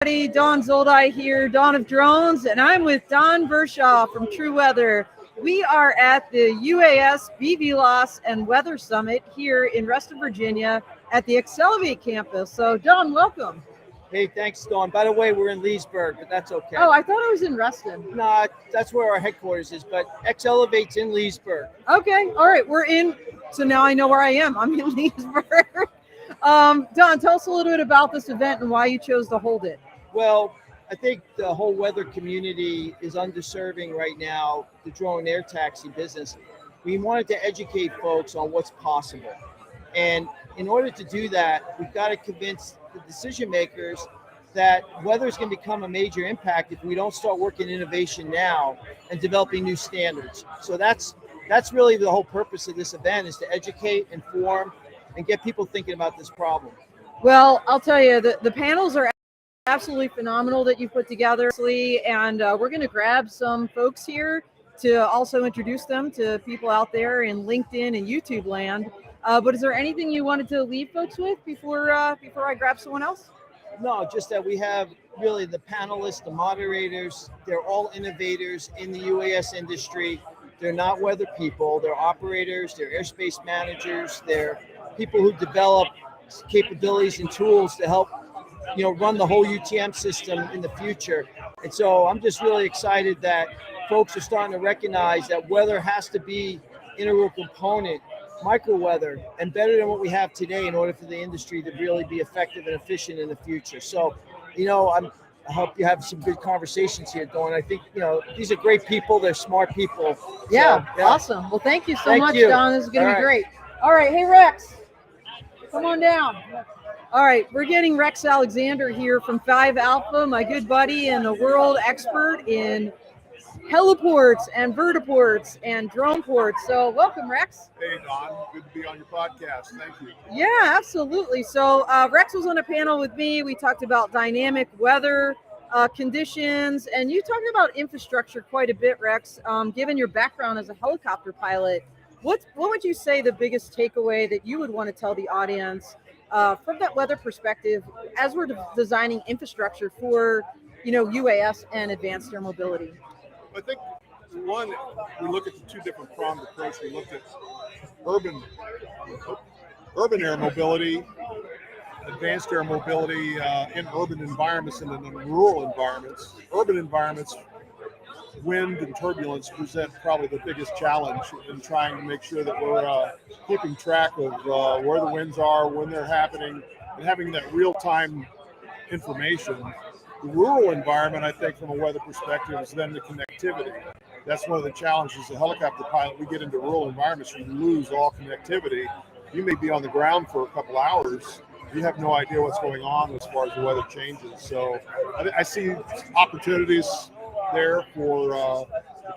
Don Zoldi here, Dawn of Drones, and I'm with Don Bershaw from TruWeather. We are at the UAS BVLOS and Weather Summit here in Reston, Virginia at the XElevate campus. So, Don, welcome. Hey, thanks, Dawn. By the way, we're in Leesburg, but that's okay. Oh, I thought it was in Reston. Nah, that's where our headquarters is, but XElevate's in Leesburg. Okay, all right, we're in. So now I know where I am. I'm in Leesburg. Don, tell us a little bit about this event and why you chose to hold it. Well, I think the whole weather community is underserving right now the drone air taxi business. We wanted to educate folks on what's possible. And in order to do that, we've got to convince the decision makers that weather is going to become a major impact if we don't start working innovation now and developing new standards. So that's really the whole purpose of this event, is to educate, inform, and get people thinking about this problem. Well, I'll tell you, the panels are absolutely phenomenal that you put together, and we're going to grab some folks here to also introduce them to people out there in LinkedIn and YouTube land. But is there anything you wanted to leave folks with before I grab someone else? No, just that we have really the panelists, the moderators, they're all innovators in the UAS industry. They're not weather people, they're operators, they're airspace managers, they're people who develop capabilities and tools to help run the whole UTM system in the future. And so I'm just really excited that folks are starting to recognize that weather has to be an integral component, micro weather, and better than what we have today in order for the industry to really be effective and efficient in the future. So, I hope you have some good conversations here, Dawn. I think, these are great people. They're smart people. Yeah, awesome. Well, thank you so much, you. Don. This is going to be great. All right. Hey, Rex, come on down. All right, we're getting Rex Alexander here from 5 Alpha, my good buddy and a world expert in heliports and vertiports and drone ports. So welcome, Rex. Hey, Don. Good to be on your podcast. Thank you. Yeah, absolutely. So Rex was on a panel with me. We talked about dynamic weather conditions, and you talked about infrastructure quite a bit, Rex. Given your background as a helicopter pilot, what would you say the biggest takeaway that you would want to tell the audience from that weather perspective as we're designing infrastructure for, UAS and advanced air mobility? I think, one, we look at the two different pronged approach. We looked at urban air mobility, advanced air mobility in urban environments and in rural environments. Urban environments, wind and turbulence present probably the biggest challenge in trying to make sure that we're keeping track of where the winds are, when they're happening, and having that real-time information. The rural environment, I think, from a weather perspective, is then the connectivity. That's one of the challenges as a helicopter pilot. We get into rural environments, you lose all connectivity. You may be on the ground for a couple hours. You have no idea what's going on as far as the weather changes. So I see opportunities there for the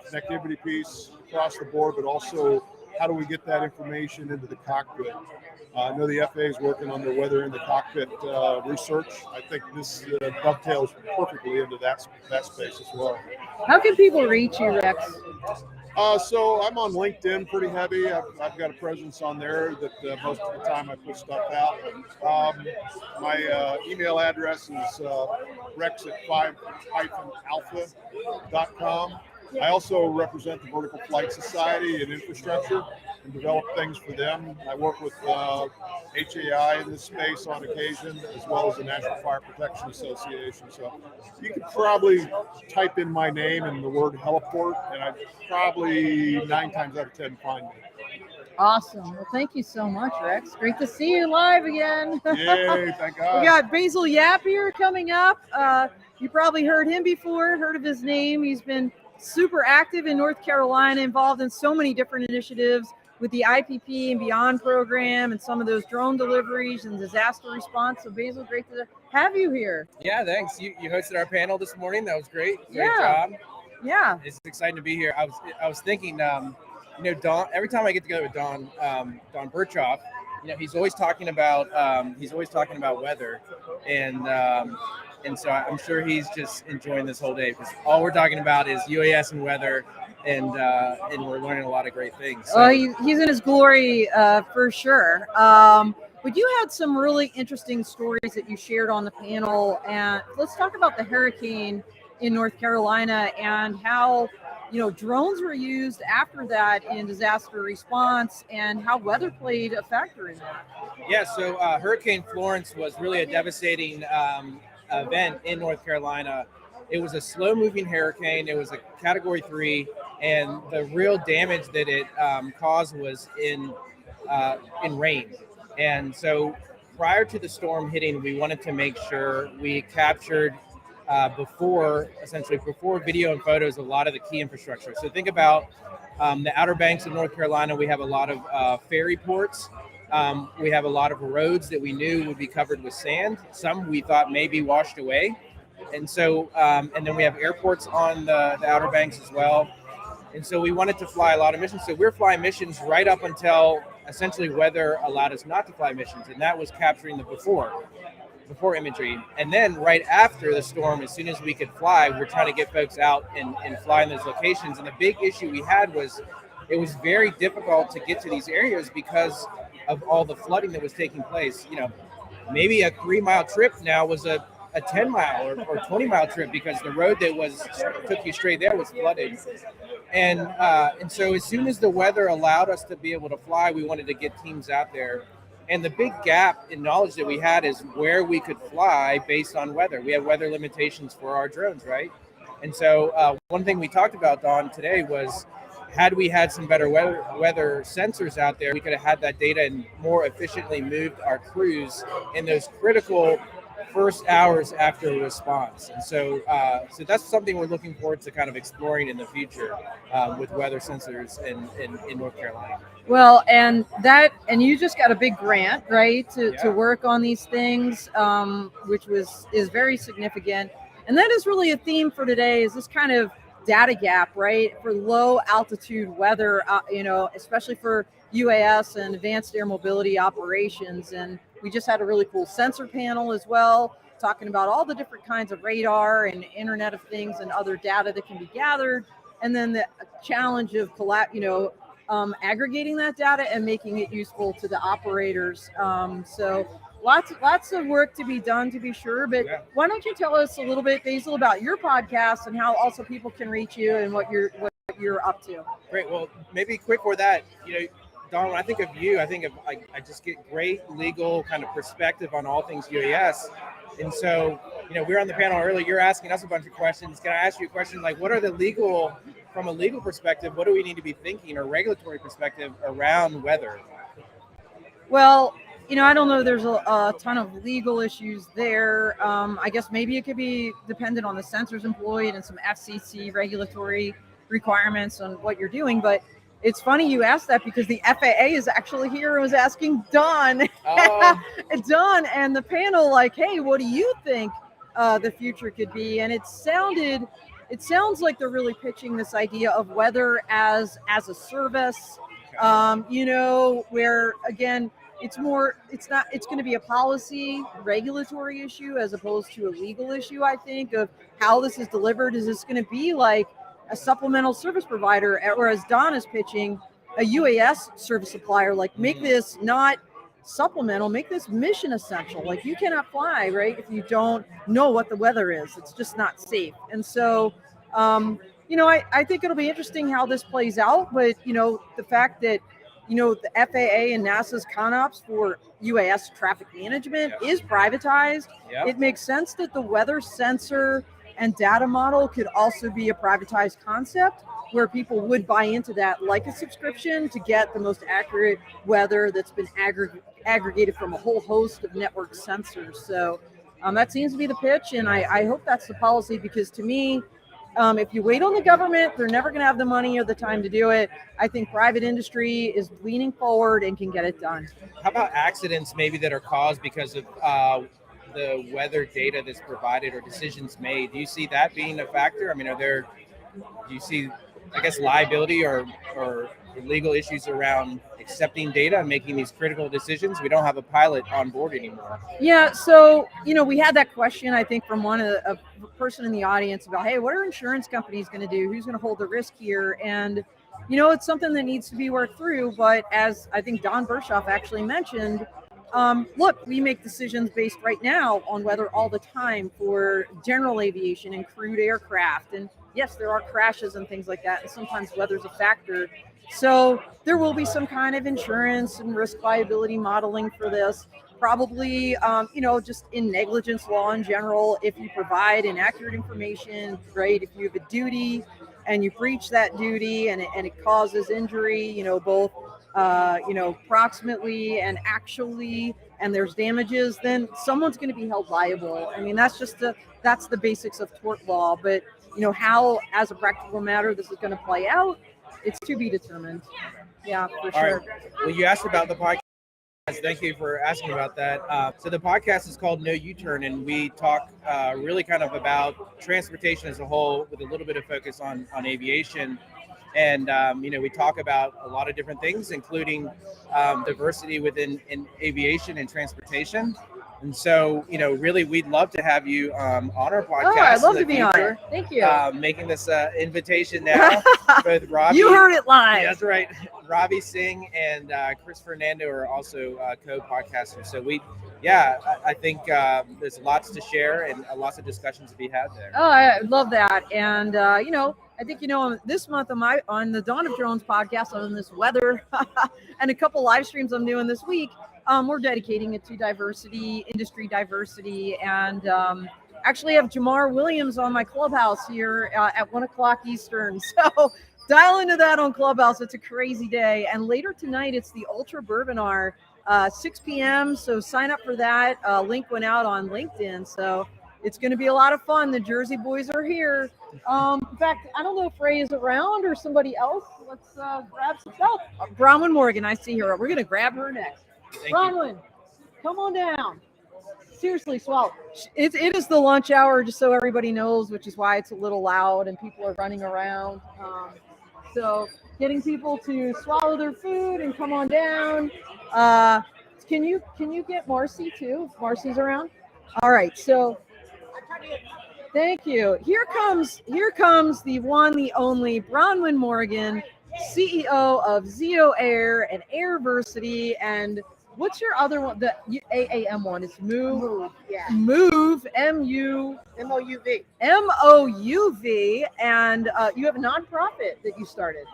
connectivity piece across the board, but also how do we get that information into the cockpit? I know the FAA is working on their weather in the cockpit research. I think this dovetails perfectly into that space as well. How can people reach you, Rex? So I'm on LinkedIn pretty heavy. I've got a presence on there that most of the time I put stuff out. My email address is rex@5-alpha.com. I also represent the Vertical Flight Society and infrastructure and develop things for them. I work with HAI in this space on occasion, as well as the National Fire Protection Association. So you could probably type in my name and the word heliport, and I'd probably 9 times out of 10 find me. Awesome. Well, thank you so much, Rex. Great to see you live again. Yay, thank God. We got Basil Yap here coming up. You probably heard him before, heard of his name. He's been super active in North Carolina, involved in so many different initiatives with the IPP and Beyond program and some of those drone deliveries and disaster response. So Basil, great to have you here. Yeah, thanks. You hosted our panel this morning. That was great. Great job. Yeah. It's exciting to be here. I was thinking, Don, every time I get together with Don Bershaw, he's always talking about weather, and so I'm sure he's just enjoying this whole day because all we're talking about is UAS and weather, and we're learning a lot of great things. So. He's in his glory for sure. But you had some really interesting stories that you shared on the panel, and let's talk about the hurricane in North Carolina and how drones were used after that in disaster response, and how weather played a factor in that. Yeah, so Hurricane Florence was really a devastating event in North Carolina. It was a slow-moving hurricane. It was a Category 3, and the real damage that it caused was in rain. And so prior to the storm hitting, we wanted to make sure we captured before video and photos a lot of the key infrastructure. So think about the Outer Banks of North Carolina. We have a lot of ferry ports. We have a lot of roads that we knew would be covered with sand. Some we thought may be washed away. And so, and then we have airports on the Outer Banks as well. And so we wanted to fly a lot of missions. So we're flying missions right up until essentially weather allowed us not to fly missions. And that was capturing the before imagery. And then right after the storm, as soon as we could fly, we're trying to get folks out and fly in those locations. And the big issue we had was it was very difficult to get to these areas because of all the flooding that was taking place. Maybe a 3-mile trip now was a 10-mile or 20-mile trip because the road that took you straight there was flooded. And so as soon as the weather allowed us to be able to fly, we wanted to get teams out there. And the big gap in knowledge that we had is where we could fly based on weather. We have weather limitations for our drones, right? And so one thing we talked about, Don, today was had we had some better weather sensors out there, we could have had that data and more efficiently moved our crews in those critical first hours after a response. And so that's something we're looking forward to kind of exploring in the future with weather sensors in North Carolina. Well, and you just got a big grant, right, to work on these things, which is very significant. And that is really a theme for today, is this kind of data gap, right, for low altitude weather, especially for UAS and advanced air mobility operations. And we just had a really cool sensor panel as well, talking about all the different kinds of radar and Internet of Things and other data that can be gathered. And then the challenge of aggregating that data and making it useful to the operators. So lots of work to be done, to be sure. But why don't you tell us a little bit, Basil, about your podcast and how also people can reach you and what you're up to? Great. Well, maybe quick for that, Don, when I think of you, I just get great legal kind of perspective on all things UAS. And so, we were on the panel earlier, you're asking us a bunch of questions. Can I ask you a question? Like, what are from a legal perspective, what do we need to be thinking, or regulatory perspective around weather? Well, I don't know. There's a ton of legal issues there. I guess maybe it could be dependent on the sensors employed and some FCC regulatory requirements on what you're doing. But it's funny you asked that because the FAA is actually here and was asking Don, Don and the panel, like, hey, what do you think the future could be? And it sounds like they're really pitching this idea of weather as a service, where again, it's going to be a policy regulatory issue as opposed to a legal issue, I think, of how this is delivered. Is this going to be like a supplemental service provider, or as Don is pitching, a UAS service supplier? Like, make this not supplemental, make this mission essential. Like, you cannot fly, right, if you don't know what the weather is. It's just not safe. And so, I think it'll be interesting how this plays out. But, the fact that, the FAA and NASA's ConOps for UAS traffic management is privatized. Yeah. It makes sense that the weather sensor and data model could also be a privatized concept where people would buy into that like a subscription to get the most accurate weather that's been aggregated from a whole host of network sensors. So that seems to be the pitch, and I hope that's the policy, because to me, if you wait on the government, they're never going to have the money or the time to do it. I think private industry is leaning forward and can get it done. How about accidents maybe that are caused because of the weather data that's provided or decisions made? Do you see that being a factor? I mean, do you see, I guess, liability or legal issues around accepting data and making these critical decisions? We don't have a pilot on board anymore. Yeah, so, we had that question, I think, from a person in the audience about, hey, what are insurance companies going to do? Who's going to hold the risk here? And, it's something that needs to be worked through. But as I think Don Bershoff actually mentioned, look, we make decisions based right now on weather all the time for general aviation and crewed aircraft. And yes, there are crashes and things like that, and sometimes weather's a factor. So there will be some kind of insurance and risk liability modeling for this. Probably, just in negligence law in general, if you provide inaccurate information, great. If you have a duty and you breach that duty and it causes injury, both approximately and actually, and there's damages, then someone's going to be held liable. I mean, that's the basics of tort law. But how, as a practical matter, this is going to play out, it's to be determined. Yeah, for sure. Right. Well, you asked about the podcast. Thank you for asking about that. So the podcast is called No U-Turn, and we talk really kind of about transportation as a whole, with a little bit of focus on aviation. And, we talk about a lot of different things, including diversity within aviation and transportation. And so, really, we'd love to have you on our podcast. Oh, I'd love to be on it. Thank you. Making this invitation now. Both Robbie, you heard it live. Yeah, that's right. Robbie Singh and Chris Fernando are also co-podcasters. So I think there's lots to share and lots of discussions to be had there. Oh, I love that. And, I think, this month on the Dawn of Drones podcast, on this weather and a couple live streams I'm doing this week, we're dedicating it to diversity, industry diversity, and actually have Jamar Williams on my Clubhouse here at 1:00 Eastern. So dial into that on Clubhouse. It's a crazy day. And later tonight, it's the Ultra Bourbonar, 6 p.m. So sign up for that. Link went out on LinkedIn. So it's going to be a lot of fun. The Jersey boys are here. In fact, I don't know if Ray is around or somebody else. Let's grab some stuff. Bronwyn Morgan, I see her. We're going to grab her next. Bronwyn, come on down. Seriously, swallow. It is the lunch hour, just so everybody knows, which is why it's a little loud and people are running around. So getting people to swallow their food and come on down. Can you get Marcy too? If Marcy's around. All right. So thank you. Here comes the one, the only Bronwyn Morgan, CEO of Zeo Air and Airversity. And what's your other one? The AAM one is Move. Yeah. Move. MUV. MOUV. And you have a nonprofit that you started.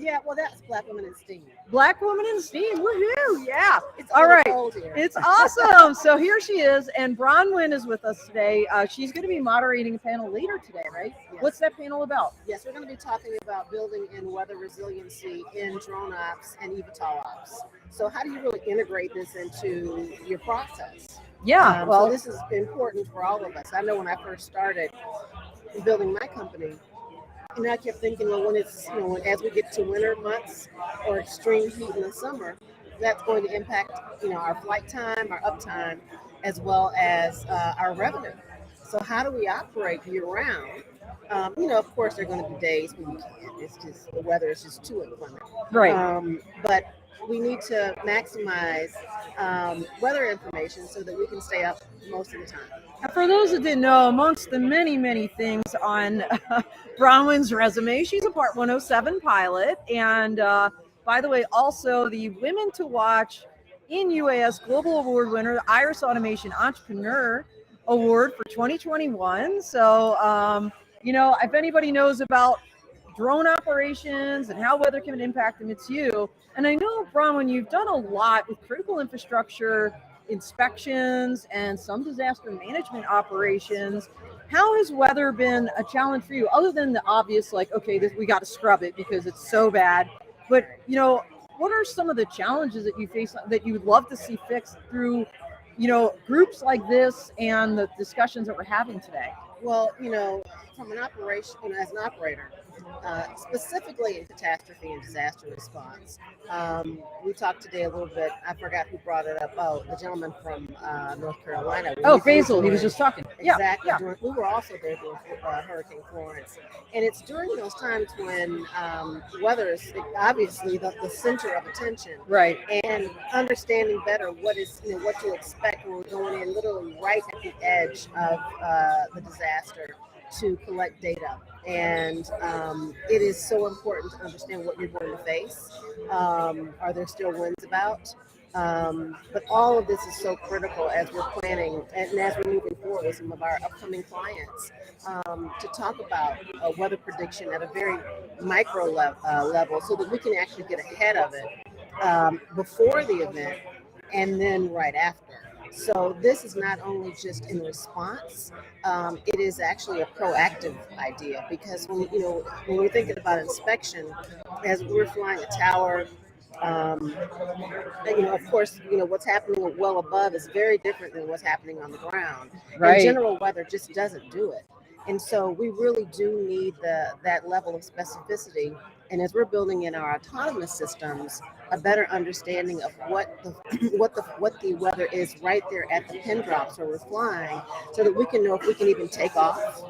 Yeah, well, that's Black Women in STEAM. Black Women in STEAM. Woohoo! Yeah. It's all right. Cold here. It's awesome. So here she is, and Bronwyn is with us today. She's going to be moderating a panel later today, right? Yes. What's that panel about? Yes, we're going to be talking about building in weather resiliency in drone ops and eVTOL ops. So how do you really integrate this into your process? Yeah. So this is important for all of us. I know when I first started building my company, I kept thinking, well, when it's, as we get to winter months or extreme heat in the summer, that's going to impact, our flight time, our uptime, as well as our revenue. So how do we operate year round? Of course, there are going to be days when you can't. It's just the weather is just too inclement. Right. But we need to maximize weather information so that we can stay up most of the time. And for those that didn't know, amongst the many, many things on Bronwyn's resume, she's a Part 107 pilot. And by the way, also the Women to Watch in UAS Global Award winner, the Iris Automation Entrepreneur Award for 2021. So, if anybody knows about drone operations and how weather can impact them, it's you. And I know, Bronwyn, you've done a lot with critical infrastructure inspections and some disaster management operations. How has weather been a challenge for you, other than the obvious, like, okay, we got to scrub it because it's so bad? But, what are some of the challenges that you face that you would love to see fixed through, groups like this and the discussions that we're having today? Well, from an operation, as an operator, specifically in catastrophe and disaster response, we talked today a little bit. I forgot who brought it up. Oh, the gentleman from North Carolina. Faisal, he was just talking. Exactly. Yeah. We were also there during Hurricane Florence. And it's during those times when weather is obviously the center of attention. Right. And understanding better what to expect when we're going in literally right at the edge of the disaster to collect data. And it is so important to understand what you're going to face. Are there still winds about? But all of this is so critical as we're planning and as we're moving forward with some of our upcoming clients to talk about weather prediction at a very micro level so that we can actually get ahead of it before the event and then right after. So this is not only just in response, it is actually a proactive idea because when we're thinking about inspection, as we're flying a tower, um, of course, what's happening well above is very different than what's happening on the ground. Right. And general weather just doesn't do it. And so we really do need that level of specificity. And as we're building in our autonomous systems, a better understanding of what the what the weather is right there at the pin drops where we're flying, so that we can know if we can even take off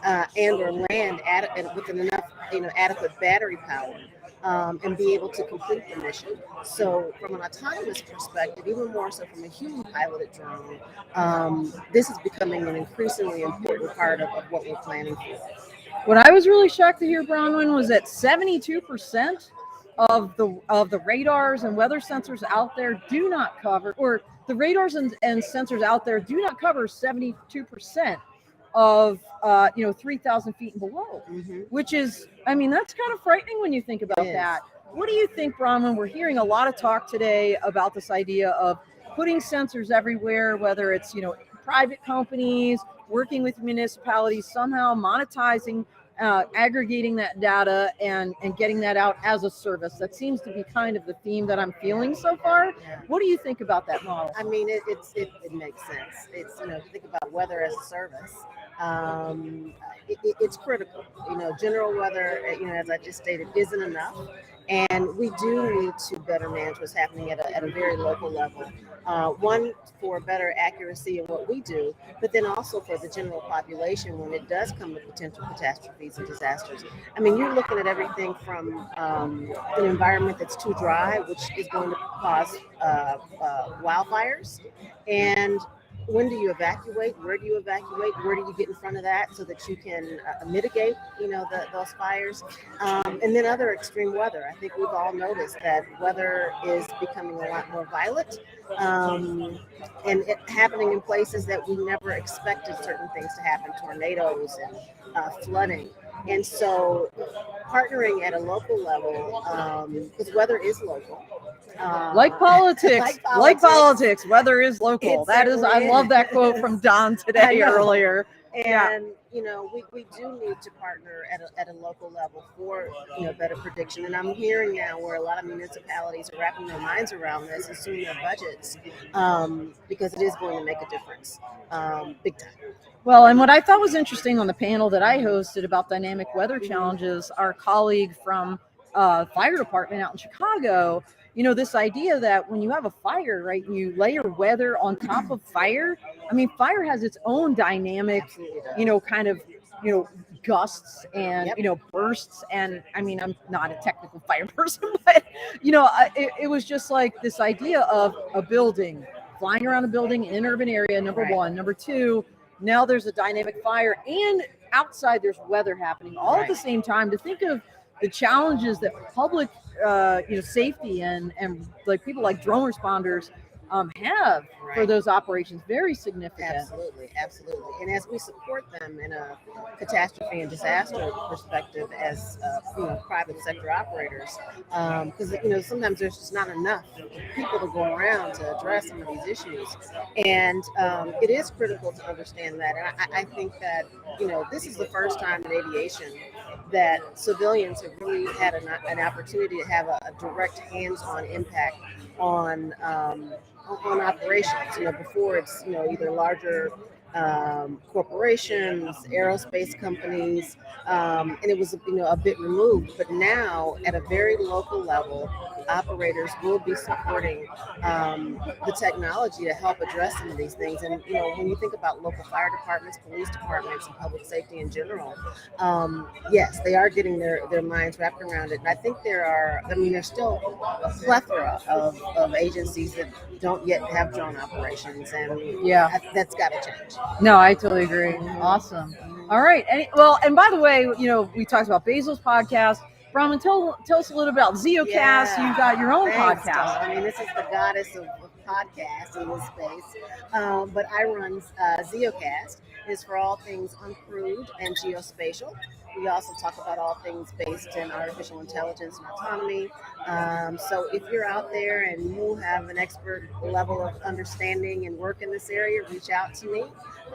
and or land with enough adequate battery power and be able to complete the mission. So from an autonomous perspective, even more so from a human piloted drone, this is becoming an increasingly important part of what we're planning for. What I was really shocked to hear, Bronwyn, was that 72% of the radars and weather sensors out there do not cover, or the radars and sensors out there do not cover 72% of 3,000 feet and below, which is, I mean, that's kind of frightening when you think about that. What do you think, Bronwyn? We're hearing a lot of talk today about this idea of putting sensors everywhere, whether it's private companies working with municipalities, somehow monetizing, aggregating that data and getting that out as a service. That seems to be kind of the theme that I'm feeling so far. What do you think about that model? I mean, it makes sense. It's, if you think about weather as a service, it's critical. General weather, as I just stated, isn't enough. And we do need to better manage what's happening at a very local level. One, for better accuracy in what we do, but then also for the general population when it does come to potential catastrophes and disasters. I mean, you're looking at everything from an environment that's too dry, which is going to cause wildfires. And when do you evacuate? Where do you evacuate? Where do you get in front of that so that you can mitigate, those fires? And then other extreme weather. I think we've all noticed that weather is becoming a lot more violent, and it happening in places that we never expected certain things to happen, tornadoes and flooding. And so partnering at a local level, because weather is local. Like politics, weather is local. I love that quote from Don today earlier. And we do need to partner at a local level for better prediction. And I'm hearing now where a lot of municipalities are wrapping their minds around this, assuming their budgets, because it is going to make a difference, big time. Well, and what I thought was interesting on the panel that I hosted about dynamic weather challenges, our colleague from fire department out in Chicago, this idea that when you have a fire, right, you layer weather on top of fire. I mean, fire has its own dynamic, kind of, gusts and, bursts. And I mean, I'm not a technical fire person, but, it was just like this idea of a building, flying around a building in an urban area, number one. Number two, now there's a dynamic fire and outside there's weather happening all at the same time. To think of the challenges that public safety and like people like drone responders have for those operations, very significant. Absolutely. And as we support them in a catastrophe and disaster perspective as private sector operators, because sometimes there's just not enough people to go around to address some of these issues, and it is critical to understand that. And I think that this is the first time in aviation that civilians have really had an opportunity to have a direct hands-on impact on operations. Before it's either larger corporations, aerospace companies, and it was a bit removed. But now, at a very local level, operators will be supporting the technology to help address some of these things. And when you think about local fire departments, police departments, and public safety in general, yes, they are getting their minds wrapped around it. And I think there's still a plethora of agencies that don't yet have drone operations, and that's got to change. No, I totally agree. Awesome. All right. And by the way, we talked about Basil's podcast. Bronwyn, tell us a little about Zeocast. Yeah. You've got your own Thanks, podcast. Dawn. I mean, this is the goddess of podcasts in this space. But I run Zeocast. It's for all things uncrewed and geospatial. We also talk about all things based in artificial intelligence and autonomy. So if you're out there and you have an expert level of understanding and work in this area, reach out to me.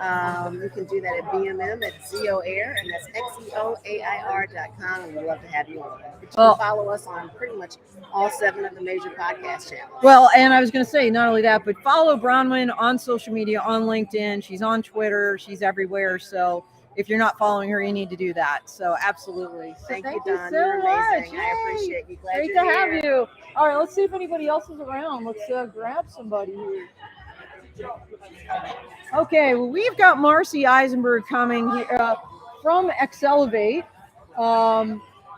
You can do that at BMM at ZeoAir, and that's XEoAIR.com, and we'd love to have you on. But you can follow us on pretty much all 7 of the major podcast channels. Well, and I was going to say, not only that, but follow Bronwyn on social media, on LinkedIn. She's on Twitter. She's everywhere. So if you're not following her, you need to do that. So absolutely. So Thank you, Dawn. so You're amazing. much. I appreciate you. Glad Great you're to here. have you. All right, let's see if anybody else is around. Let's grab somebody here. Okay, well, we've got Marcy Eisenberg coming here, from XElevate.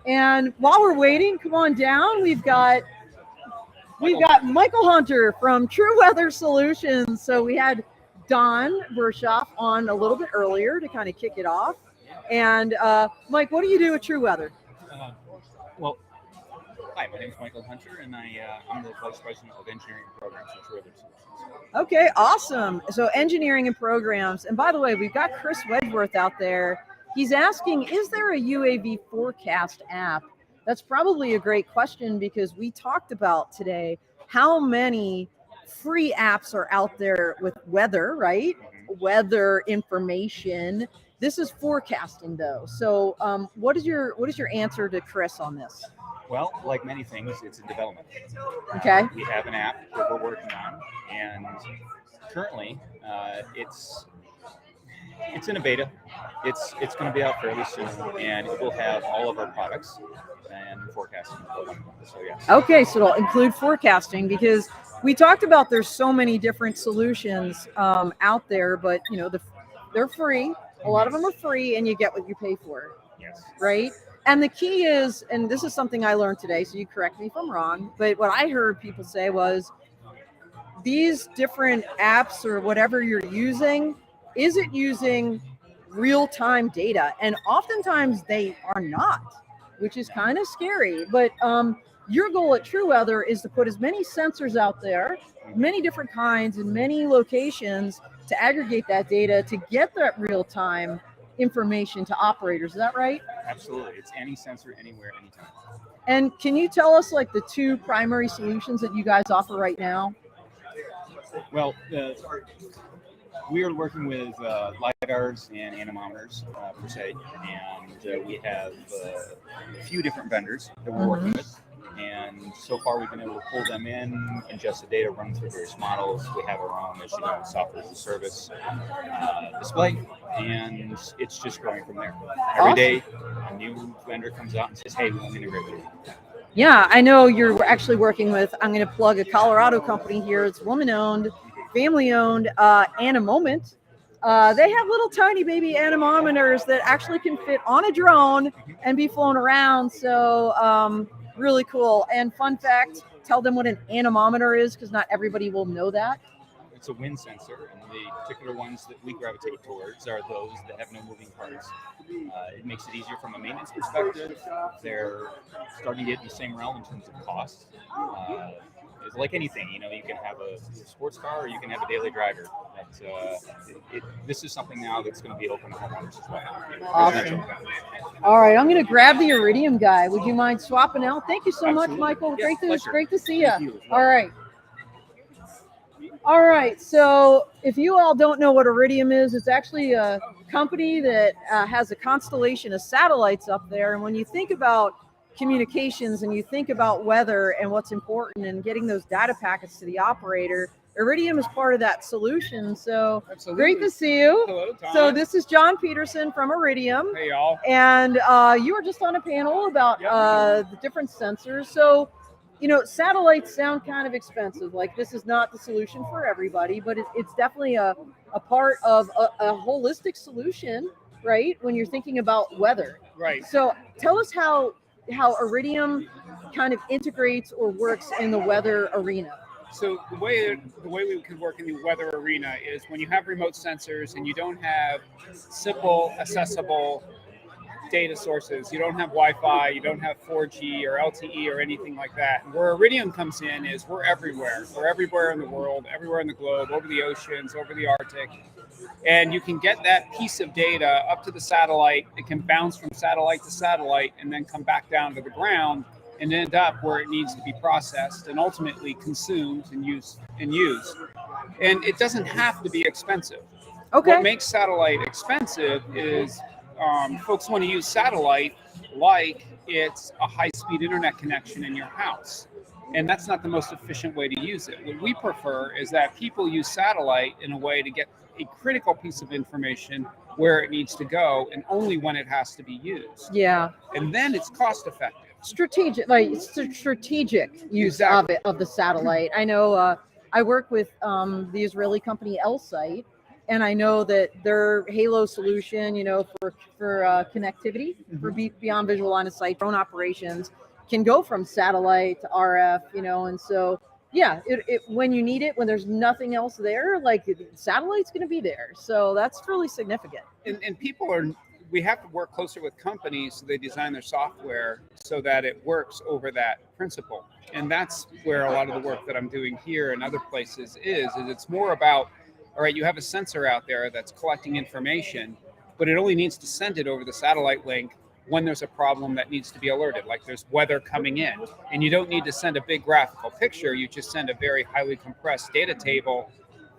And while we're waiting, come on down. We've got Michael Hunter from TruWeather Solutions. So we had Don Bershoff on a little bit earlier to kind of kick it off. And Mike, what do you do at TruWeather? Well, hi, my name is Michael Hunter, and I'm the Vice President of Engineering Programs at TruWeather Solutions. Okay, awesome. So engineering and programs. And by the way, we've got Chris Wedgeworth out there. He's asking, is there a UAV forecast app? That's probably a great question because we talked about today how many free apps are out there with weather, right? Weather information. This is forecasting though. So what is your answer to Chris on this? Well, like many things, it's in development. Okay. We have an app that we're working on, and currently it's in a beta. It's going to be out fairly soon, and it will have all of our products and forecasting. So yes. Okay, so it'll include forecasting because we talked about there's so many different solutions out there, but you know they're free. A lot of them are free, and you get what you pay for. Yes. Right. And the key is, and this is something I learned today, so you correct me if I'm wrong, but what I heard people say was these different apps or whatever you're using, is it using real-time data? And oftentimes they are not, which is kind of scary. But your goal at TruWeather is to put as many sensors out there, many different kinds in many locations to aggregate that data to get that real-time information to operators. Is that right? Absolutely. It's any sensor, anywhere, anytime. And can you tell us like the 2 primary solutions that you guys offer right now? Well, we are working with LiDARs and anemometers per se, and we have a few different vendors that we're working with. And so far, we've been able to pull them in, ingest the data, run through various models. We have our own, as you know, software as a service display, and it's just growing from there. Every day, a new vendor comes out and says, "Hey, we want to integrate with you." Yeah, I know you're actually working with, I'm going to plug a Colorado company here. It's woman-owned, family-owned, Anemoment. They have little tiny baby anemometers that actually can fit on a drone and be flown around. So really cool. And fun fact, tell them what an anemometer is because not everybody will know that. It's a wind sensor, and the particular ones that we gravitate towards are those that have no moving parts. It makes it easier from a maintenance perspective. They're starting to get in the same realm in terms of cost. It's like anything, you know, you can have a sports car or you can have a daily driver. This is something now that's going to be open to homeowners as well. Awesome. All right, I'm going to grab the Iridium guy. Would you mind swapping out? Thank you so Absolutely. much, Michael. Yes, Great to see Thank you. you as well. All right. All right. So if you all don't know what Iridium is, it's actually a company that has a constellation of satellites up there. And when you think about communications and you think about weather and what's important and getting those data packets to the operator, Iridium is part of that solution. So Absolutely. Great to see you. Hello, Tom. So this is John Peterson from Iridium. Hey, y'all. And you were just on a panel about the different sensors. So, you know, satellites sound kind of expensive. Like this is not the solution for everybody, but it's definitely a part of a holistic solution, right? When you're thinking about weather. Right. So tell us how Iridium kind of integrates or works in the weather arena. So the way we can work in the weather arena is when you have remote sensors and you don't have simple, accessible data sources. You don't have Wi-Fi, you don't have 4G or LTE or anything like that. And where Iridium comes in is we're everywhere. We're everywhere in the world, everywhere in the globe, over the oceans, over the Arctic. And you can get that piece of data up to the satellite. It can bounce from satellite to satellite and then come back down to the ground and end up where it needs to be processed and ultimately consumed and used. And it doesn't have to be expensive. Okay. What makes satellite expensive is folks want to use satellite like it's a high-speed internet connection in your house. And that's not the most efficient way to use it. What we prefer is that people use satellite in a way to get a critical piece of information where it needs to go and only when it has to be used. Yeah. And then it's cost effective. Strategic, like strategic use Exactly. of the satellite. I know I work with the Israeli company Elsight, and I know that their Halo solution, for connectivity for beyond visual line of sight drone operations can go from satellite to RF, and so yeah, it when you need it, when there's nothing else there, like satellite's going to be there. So that's really significant. And we have to work closer with companies so they design their software so that it works over that principle. And that's where a lot of the work that I'm doing here and other places is it's more about, all right, you have a sensor out there that's collecting information, but it only needs to send it over the satellite link when there's a problem that needs to be alerted, like there's weather coming in. And you don't need to send a big graphical picture, you just send a very highly compressed data table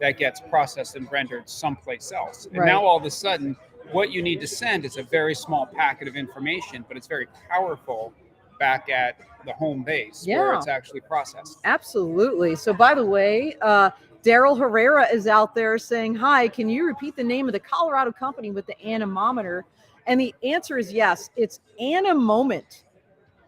that gets processed and rendered someplace else. And now all of a sudden, what you need to send is a very small packet of information, but it's very powerful back at the home base where it's actually processed. Absolutely. So by the way, Daryl Herrera is out there saying, hi, can you repeat the name of the Colorado company with the anemometer? And the answer is yes, it's Anemoment.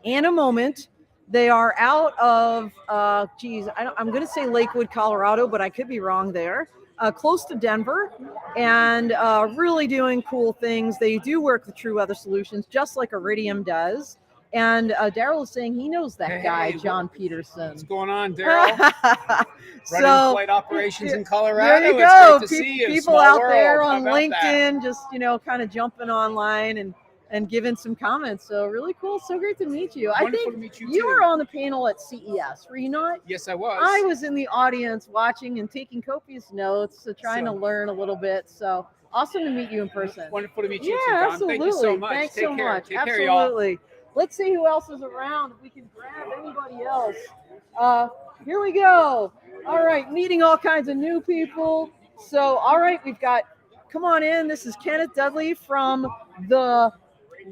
Anemoment. They are out of, I'm going to say Lakewood, Colorado, but I could be wrong there. Close to Denver, and really doing cool things. They do work with TruWeather Solutions, just like Iridium does. And Daryl is saying he knows that guy, John Peterson. What's going on, Daryl? Running flight operations in Colorado. There you go. It's great to see you. People out there on LinkedIn, just kind of jumping online and giving some comments. So really cool. So great to meet you. Wonderful I think to meet you you too. were on the panel at CES, were you not? Yes, I was. I was in the audience watching and taking copious notes, trying to learn a little bit. So awesome to meet you in person. Wonderful to meet you Yeah, too, Don. absolutely. Thank you so much. Thanks Take so care. much. Take care, y'all. Absolutely. Let's see who else is around. If we can grab anybody else. Here we go. All right, meeting all kinds of new people. So, all right, come on in. This is Kenneth Dudley from the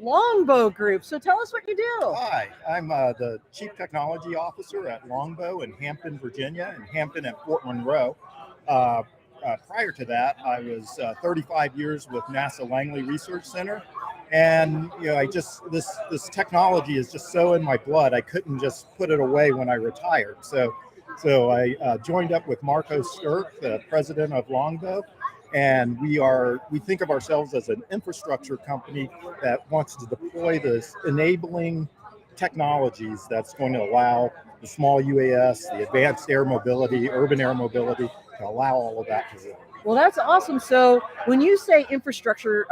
Longbow Group. So tell us what you do. Hi, I'm the Chief Technology Officer at Longbow in Hampton, Virginia, and Hampton at Fort Monroe. Prior to that, I was 35 years with NASA Langley Research Center. And this technology is just so in my blood, I couldn't just put it away when I retired. So I joined up with Marco Sturck, the president of Longbow, and we think of ourselves as an infrastructure company that wants to deploy this enabling technologies that's going to allow the small UAS, the advanced air mobility, urban air mobility, to allow all of that to work. Well, that's awesome. So when you say infrastructure,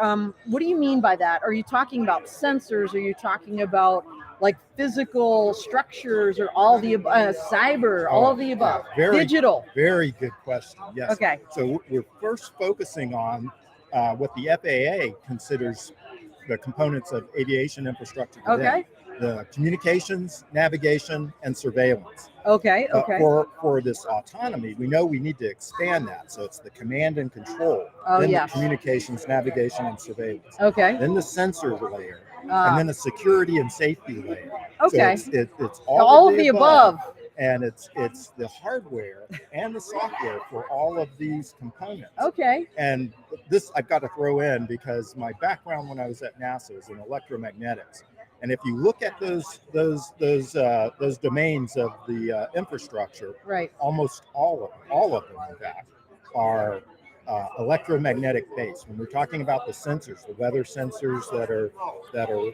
what do you mean by that? Are you talking about sensors? Are you talking about like physical structures or all the cyber, all of the above? Digital? Very good question. Yes. Okay. So we're first focusing on what the FAA considers the components of aviation infrastructure today. Okay. The communications, navigation, and surveillance. Okay. For this autonomy, we know we need to expand that. So it's the command and control, then the communications, navigation, and surveillance. Okay. Then the sensor layer, and then the security and safety layer. Okay. So it's all of the above. And it's the hardware and the software for all of these components. Okay. And this I've got to throw in because my background when I was at NASA was in electromagnetics. And if you look at those domains of the infrastructure, right, almost all of them, in fact, are electromagnetic based. When we're talking about the sensors, the weather sensors that are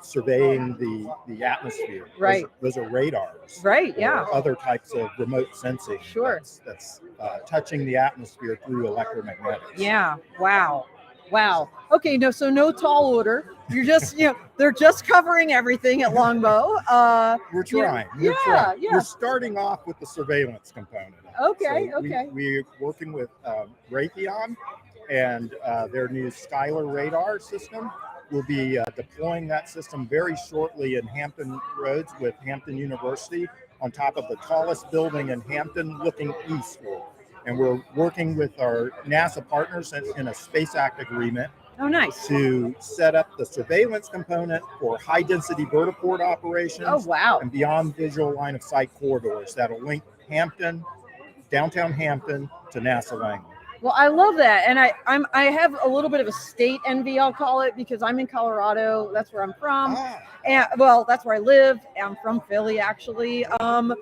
surveying the atmosphere, right, those are radars, right, yeah, other types of remote sensing, sure, that's touching the atmosphere through electromagnetics. Yeah, wow. Okay, so no tall order. You're just, they're just covering everything at Longbow. We're trying. Yeah, yeah. We're starting off with the surveillance component. Okay, So okay. We're working with Raytheon and their new Skylar radar system. We'll be deploying that system very shortly in Hampton Roads with Hampton University on top of the tallest building in Hampton looking eastward. And we're working with our NASA partners in a Space Act agreement. Oh, nice. To set up the surveillance component for high density vertiport operations. Oh, wow. And beyond visual line of sight corridors that'll link Hampton, downtown Hampton to NASA Langley. Well, I love that, and I have a little bit of a state envy, I'll call it, because I'm in Colorado. That's where I'm from, and well, that's where I live. I'm from Philly, actually. So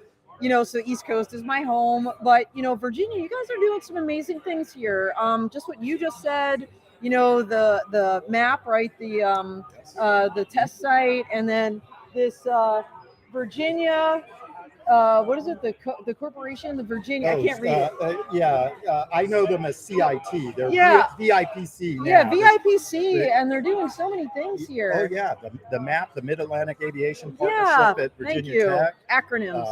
East Coast is my home, but Virginia, you guys are doing some amazing things here. Just what you just said, the map, right? The test site, and then this Virginia. What is it? The corporation, the Virginia. I can't read it. I know them as CIT. They're VIPC now. Yeah, VIPC, and they're doing so many things here. Oh yeah, the MAP, the Mid Atlantic Aviation Partnership at Virginia Tech. Acronyms.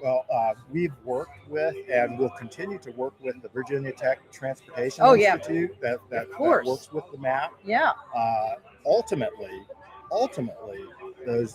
Well, we've worked with and will continue to work with the Virginia Tech Transportation Institute that works with the MAP. Yeah. Ultimately,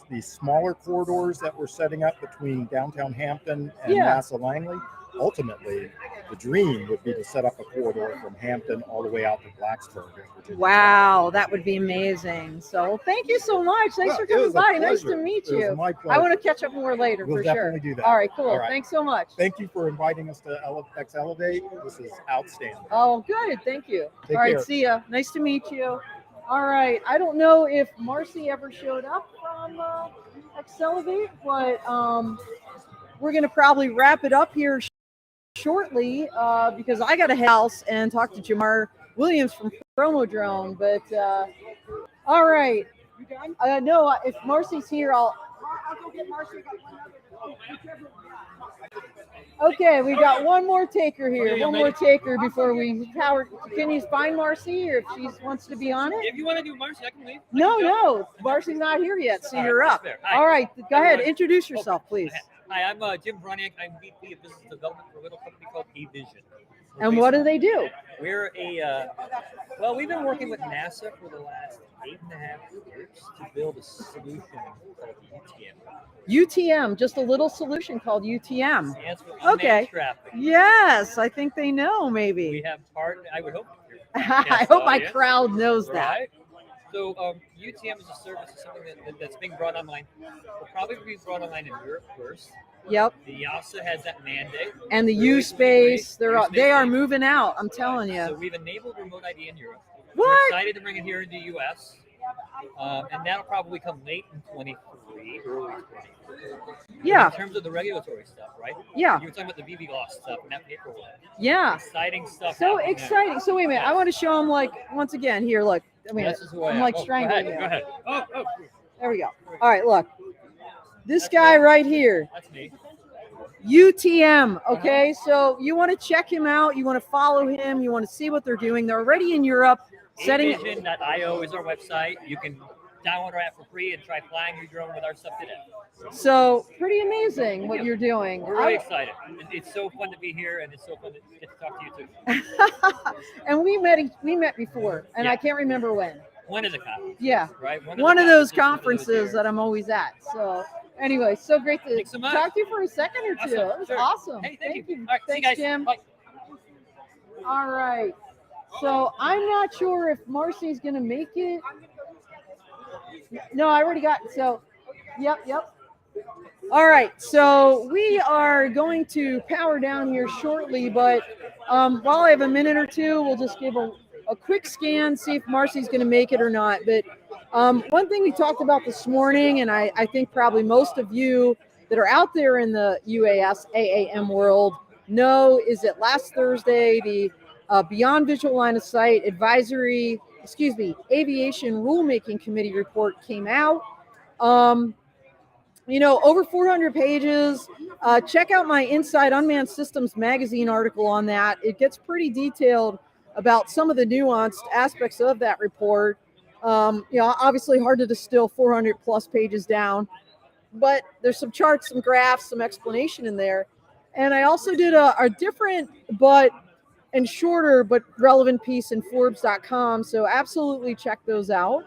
these smaller corridors that we're setting up between downtown Hampton and NASA Langley, ultimately, the dream would be to set up a corridor from Hampton all the way out to Blacksburg in Virginia. Wow, that would be amazing. So thank you so much. Thanks for coming by. Nice to meet you. It was my pleasure. I want to catch up more later We'll for definitely sure. do that. All right, cool. All right. Thanks so much. Thank you for inviting us to XElevate. This is outstanding. Oh, good. Thank you. Take All right, care. see ya. Nice to meet you. All right. I don't know if Marcy ever showed up from XElevate, but we're going to probably wrap it up here shortly because I got a house and talk to Jamar Williams from Promo Drone. But all right. No, if Marcy's here, I'll go get Marcy. Okay, we got one more taker here. One more taker before we power. Can you find Marcy, or if she wants to be on it? If you want to do Marcy, I can leave. No, Marcy's not here yet, so you're up. All right, go ahead. Introduce yourself, please. Hi, I'm Jim Broniak. I'm VP of Business Development for a little company called A-Vision. And what do they do? We're we've been working with NASA for the last 8.5 years to build a solution called UTM. UTM, just a little solution called UTM. Stands for unmanned traffic. Yes, I think they know, maybe. We have I would hope. I hope my crowd knows that. Right? So UTM is a service, is something that's being brought online. Will probably be brought online in Europe first. Yep. The EASA has that mandate. And the U-Space, they are moving out, I'm telling you. So we've enabled remote ID in Europe. What? We're excited to bring it here in the U.S. And that'll probably come late in 23, early 24. Yeah. In terms of the regulatory stuff, right? Yeah. You were talking about the BVLOS stuff and that paperwork. Yeah. Exciting stuff. So exciting. There. So wait a minute. I want to show them, once again, here, look. I mean, I'm strangling you. Go ahead. Oh. There we go. All right, look. This guy right here. That's me. UTM, okay? So you want to check him out. You want to follow him. You want to see what they're doing. They're already in Europe. Avision.io is our website. You can download our app for free and try flying your drone with our stuff today. So pretty amazing what you're doing. We're really excited. It's so fun to be here, and it's so fun to get to talk to you too. And we met before, and I can't remember when. One is a conference. Yeah. Right. One of those conferences that I'm always at. So anyway, so great to talk to you for a second or two. It was awesome. Hey, thank you. All right, thanks, Jim. Bye. All right. So I'm not sure if Marcy's going to make it. No, I already got it. So, yep. All right. So we are going to power down here shortly, but while I have a minute or two, we'll just give a quick scan, see if Marcy's going to make it or not. But one thing we talked about this morning, and I think probably most of you that are out there in the UAS AAM world know, is that last Thursday, the Beyond Visual Line of Sight Aviation Rulemaking Committee report came out. Over 400 pages. Check out my Inside Unmanned Systems magazine article on that. It gets pretty detailed about some of the nuanced aspects of that report. Obviously hard to distill 400 plus pages down, but there's some charts, some graphs, some explanation in there. And I also did a different and shorter but relevant piece in Forbes.com. So absolutely check those out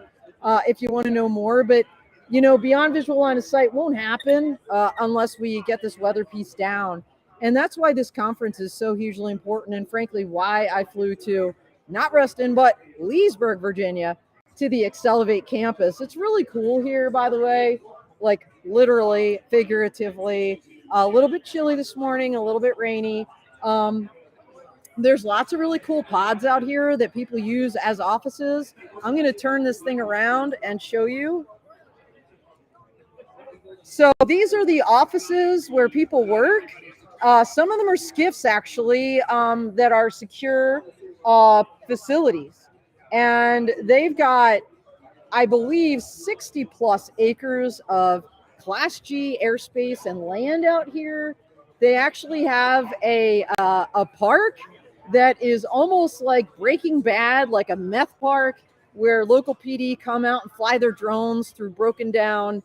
if you want to know more. But beyond visual line of sight won't happen unless we get this weather piece down. And that's why this conference is so hugely important, and frankly, why I flew to not Reston, but Leesburg, Virginia, to the XElevate campus. It's really cool here, by the way, like literally, figuratively. A little bit chilly this morning, a little bit rainy. There's lots of really cool pods out here that people use as offices. I'm going to turn this thing around and show you. So these are the offices where people work. Some of them are skiffs, actually, that are secure facilities. And they've got, I believe, 60 plus acres of Class G airspace and land out here. They actually have a park that is almost like Breaking Bad, like a meth park, where local PD come out and fly their drones through broken down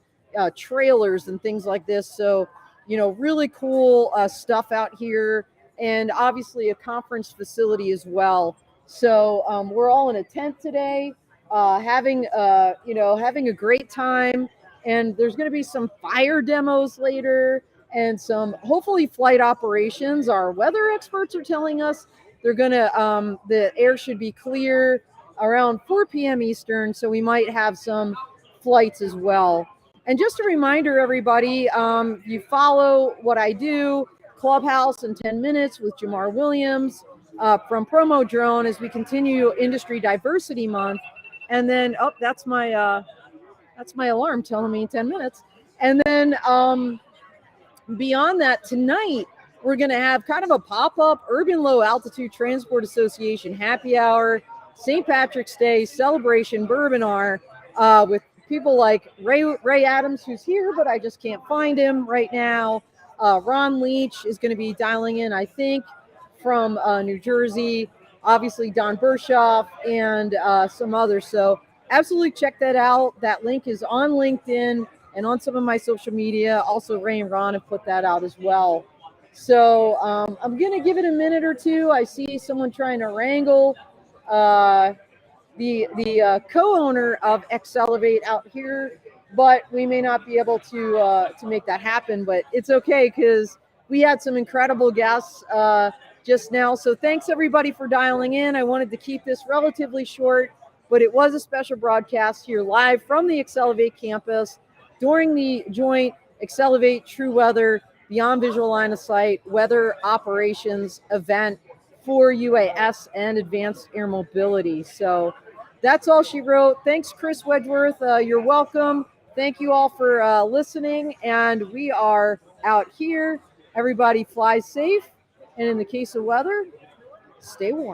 trailers and things like this. So, really cool stuff out here, and obviously a conference facility as well. So we're all in a tent today, having a great time. And there's going to be some fire demos later and some hopefully flight operations. Our weather experts are telling us they're going to, the air should be clear around 4 p.m. Eastern. So we might have some flights as well. And just a reminder, everybody, you follow what I do, Clubhouse in 10 minutes with Jamar Williams from Promo Drone as we continue Industry Diversity Month. And then, that's my alarm telling me 10 minutes. And then beyond that, tonight, we're going to have kind of a pop-up Urban Low Altitude Transport Association happy hour, St. Patrick's Day celebration Bourbonar with people like Ray Adams, who's here, but I just can't find him right now. Ron Leach is going to be dialing in, I think, from New Jersey. Obviously, Don Bershoff and some others. So absolutely check that out. That link is on LinkedIn and on some of my social media. Also, Ray and Ron have put that out as well. So I'm going to give it a minute or two. I see someone trying to wrangle the co-owner of XElevate out here, but we may not be able to make that happen. But it's okay because we had some incredible guests just now. So thanks everybody for dialing in. I wanted to keep this relatively short, but it was a special broadcast here live from the XElevate campus during the joint XElevate TruWeather Beyond Visual Line of Sight weather operations event for UAS and advanced air mobility. So that's all she wrote. Thanks, Chris Wedgeworth. You're welcome. Thank you all for listening. And we are out here. Everybody fly safe. And in the case of weather, stay warm.